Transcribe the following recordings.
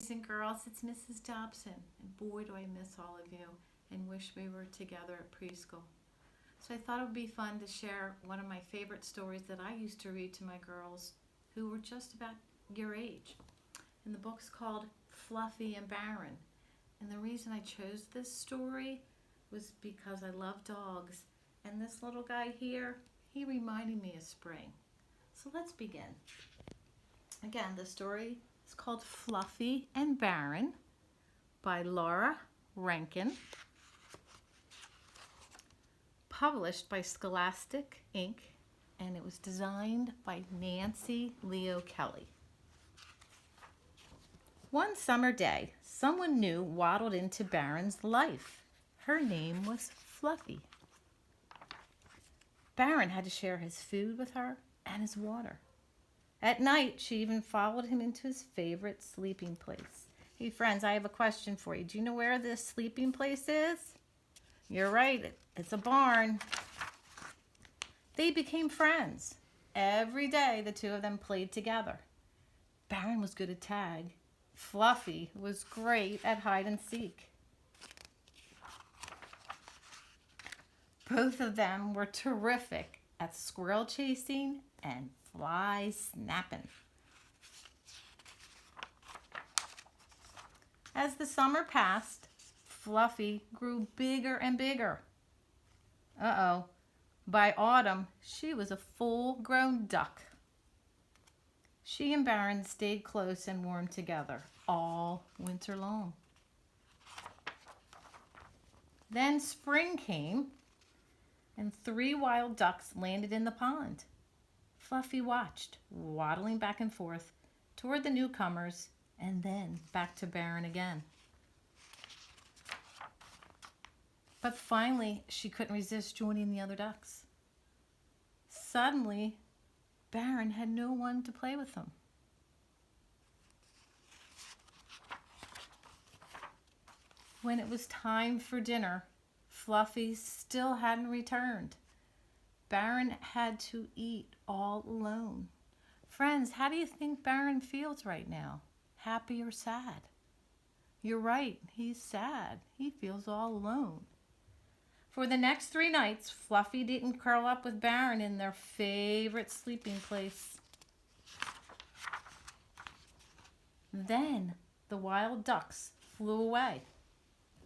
boys and girls, it's Mrs. Dobson, and boy do I miss all of you and wish we were together at preschool. So I thought it would be fun to share one of my favorite stories that I used to read to my girls who were just about your age. And the book's called Fluffy and Barren. And the reason I chose this story was because I love dogs. And this little guy here, he reminded me of spring. So let's begin. Again, the story is called Fluffy and Barren by Laura Rankin. Published by Scholastic Inc. And it was designed by Nancy Leo Kelly. One summer day, someone new waddled into Barren's life. Her name was Fluffy. Barren had to share his food with her and his water. At night, she even followed him into his favorite sleeping place. Hey friends, I have a question for you. Do you know where this sleeping place is? You're right, it's a barn. They became friends. Every day, the two of them played together. Barren was good at tag. Fluffy was great at hide and seek. Both of them were terrific at squirrel chasing and fly snapping. As the summer passed, Fluffy grew bigger and bigger. Uh-oh. By autumn, she was a full-grown duck. She and Barren stayed close and warm together all winter long. Then spring came, and 3 wild ducks landed in the pond. Fluffy watched, waddling back and forth toward the newcomers and then back to Barren again. But finally, she couldn't resist joining the other ducks. Suddenly, Barren had no one to play with them. When it was time for dinner, Fluffy still hadn't returned. Barren had to eat all alone. Friends, how do you think Barren feels right now? Happy or sad? You're right, he's sad. He feels all alone. For the next 3 nights, Fluffy didn't curl up with Barren in their favorite sleeping place. Then the wild ducks flew away,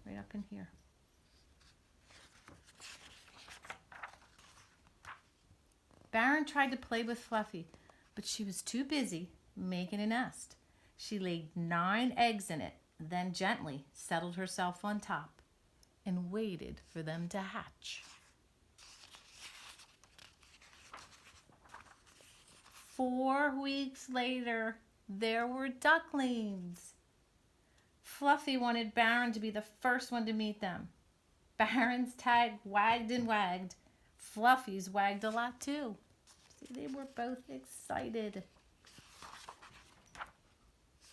right up in here. Barren tried to play with Fluffy, but she was too busy making a nest. She laid 9 eggs in it, then gently settled herself on top and waited for them to hatch. 4 weeks later, there were ducklings. Fluffy wanted Barren to be the first one to meet them. Barren's tag wagged and wagged. Fluffy's wagged a lot too. See, they were both excited.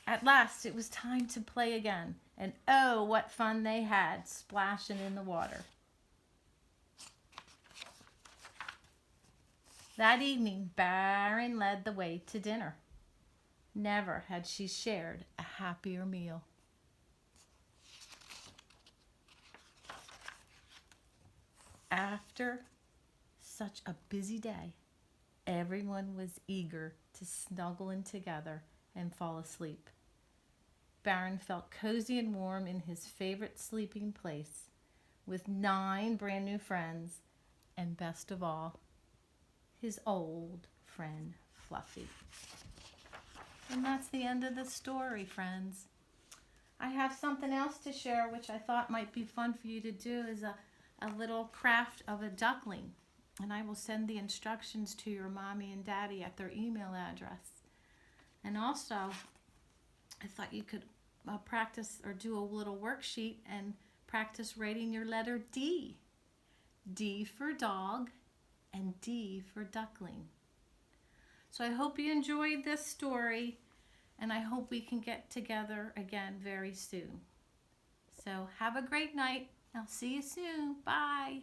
At last, it was time to play again. And oh, what fun they had splashing in the water. That evening, Barren led the way to dinner. Never had she shared a happier meal. After such a busy day, everyone was eager to snuggle in together and fall asleep. Barren felt cozy and warm in his favorite sleeping place with 9 brand new friends and best of all, his old friend Fluffy. And that's the end of the story, friends. I have something else to share which I thought might be fun for you to do is a little craft of a duckling. And I will send the instructions to your mommy and daddy at their email address. And also, I thought you could practice or do a little worksheet and practice writing your letter D. D for dog and D for duckling. So I hope you enjoyed this story and I hope we can get together again very soon. So have a great night. I'll see you soon. Bye.